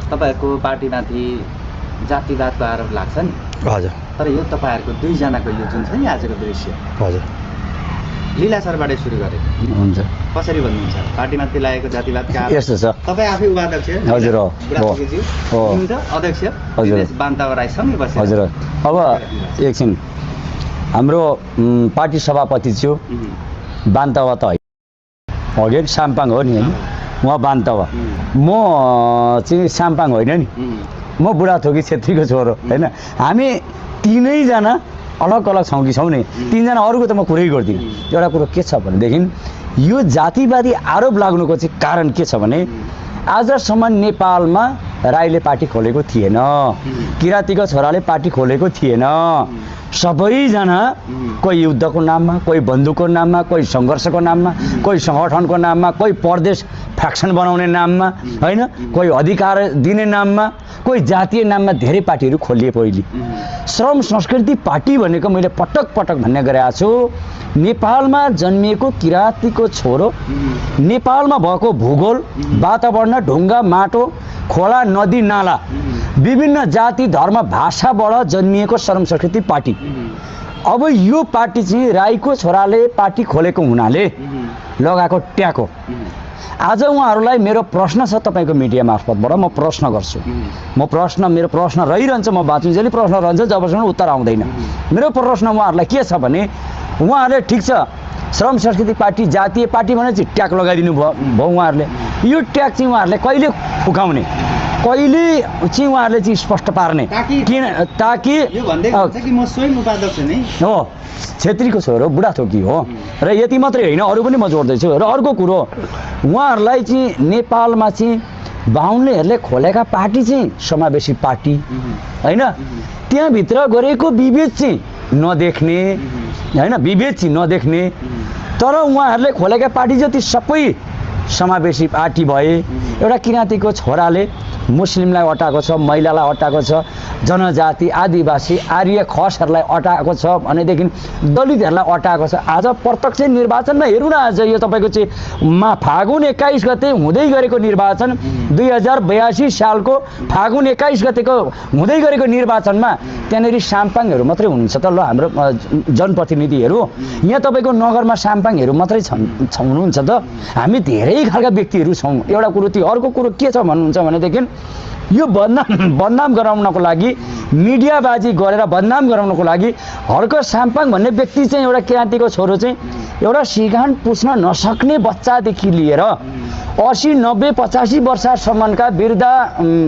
तपाईहरुको पार्टीमाथि जातिवादको आरोप लाग्छ नि हजुर तर यो तपाईहरुको दुईजनाको यो जुन छ नि आजको दृश्य हजुर लीला सरबाटै सुरु गरे हुन्छ कसरी भन्नुहुन्छ पार्टीमाथि लागेको जातिवादका आरोप यस्तो छ तपाई आफै उपाध्यक्ष हजुर हो हो अध्यक्ष हजुर बान्तावा राई सँगै बसेर हजुर अब एकछिन हाम्रो पार्टी सभापति छु बान्तावा त होइन साम्पाङ हो नि होइन उहाँ बान्तावा म चाहिँ साम्पाङ होइन नि म बुढाथोकी छेत्रीको छोरो होइन हामी तीनैजना अलग अलग छौँ कि छौँ नि तीनजना अरूको त म कुरै गर्दिनँ एउटा कुरो के छ भनेदेखि यो जातिवादी आरोप लाग्नुको चाहिँ कारण के छ भने आजसम्म नेपालमा राईले पार्टी खोलेको थिएन किराँतीको छोराले पार्टी खोलेको थिएन सबैजना कोही युद्धको नाममा कोही बन्दुकको नाममा कोही सङ्घर्षको नाममा कोही सङ्गठनको नाममा कोही प्रदेश फ्याक्सन बनाउने नाममा होइन कोही अधिकार दिने नाममा कोही जातीय नाममा धेरै पार्टीहरू खोलिए पहिले श्रम संस्कृति पार्टी भनेको मैले पटक पटक भन्ने गरेको छु नेपालमा जन्मिएको किराँतीको छोरो नेपालमा भएको भूगोल वातावरण ढुङ्गा माटो खोला नदी नाला विभिन्न जाति धर्म भाषाबाट जन्मिएको श्रम संस्कृति पार्टी अब यो पार्टी चाहिँ राईको छोराले पार्टी खोलेको हुनाले लगाएको ट्याको आज उहाँहरूलाई मेरो प्रश्न छ तपाईको मिडिया मार्फतबाट म प्रश्न गर्छु मेरो प्रश्न रहिरहन्छ म बाँचुन्जेली प्रश्न रहन्छ जबसम्म उत्तर आउँदैन मेरो प्रश्न उहाँहरूलाई के छ भने उहाँहरूले ठिक छ श्रम संस्कृति पार्टी जातीय पार्टी भने चाहिँ ट्याग लगाइदिनु भयो उहाँहरूले यो ट्याग चाहिँ उहाँहरूले कहिले फुकाउने कहिले चाहिँ उहाँहरूले चाहिँ स्पष्ट पार्ने किन ताकि यो भन्दै हुन्छ कि म स्वयं उपाध्यक्ष नै हो छेत्रीको छोरो बुढाथोकी हो र यति मात्रै होइन अरू पनि म जोड्दैछु र अर्को कुरो उहाँहरूलाई चाहिँ नेपालमा चाहिँ बाहुनलेहरूले खोलेका पार्टी चाहिँ समावेशी पार्टी होइन त्यहाँभित्र गरेको विभेद चाहिँ नदेख्ने होइन विभेद चाहिँ नदेख्ने तर उहाँहरूले खोलेका पार्टी जति सबै समावेशी पार्टी भए एउटा किराँतीको छोराले मुस्लिमलाई अटाएको छ महिलालाई अटाएको छ जनजाति आदिवासी आर्य खसहरूलाई अटाएको छ भनेदेखि दलितहरूलाई अटाएको छ आज प्रत्यक्ष निर्वाचनमा हेरौँ न आज यो तपाईँको चाहिँ फागुन 21 गते हुँदै गरेको निर्वाचन 2082 सालको फागुन 21 गतेको हुँदै गरेको निर्वाचनमा त्यहाँनिर साम्पाङहरू मात्रै हुनुहुन्छ त ल हाम्रो जनप्रतिनिधिहरू यहाँ तपाईँको नगरमा साम्पाङहरू मात्रै हुनुहुन्छ त हामी धेरै खालका व्यक्तिहरू छौँ एउटा कुरो त्यो अर्को कुरो के छ भन्नुहुन्छ भनेदेखि यो बदनाम गराउनको लागि मिडियाबाजी गरेर बदनाम गराउनको लागि हर्क साम्पाङ भन्ने व्यक्ति चाहिँ एउटा किराँतीको छोरो चाहिँ एउटा सिगान पुस्न नसक्ने बच्चादेखि लिएर 80 90 85 वर्षसम्मका वृद्ध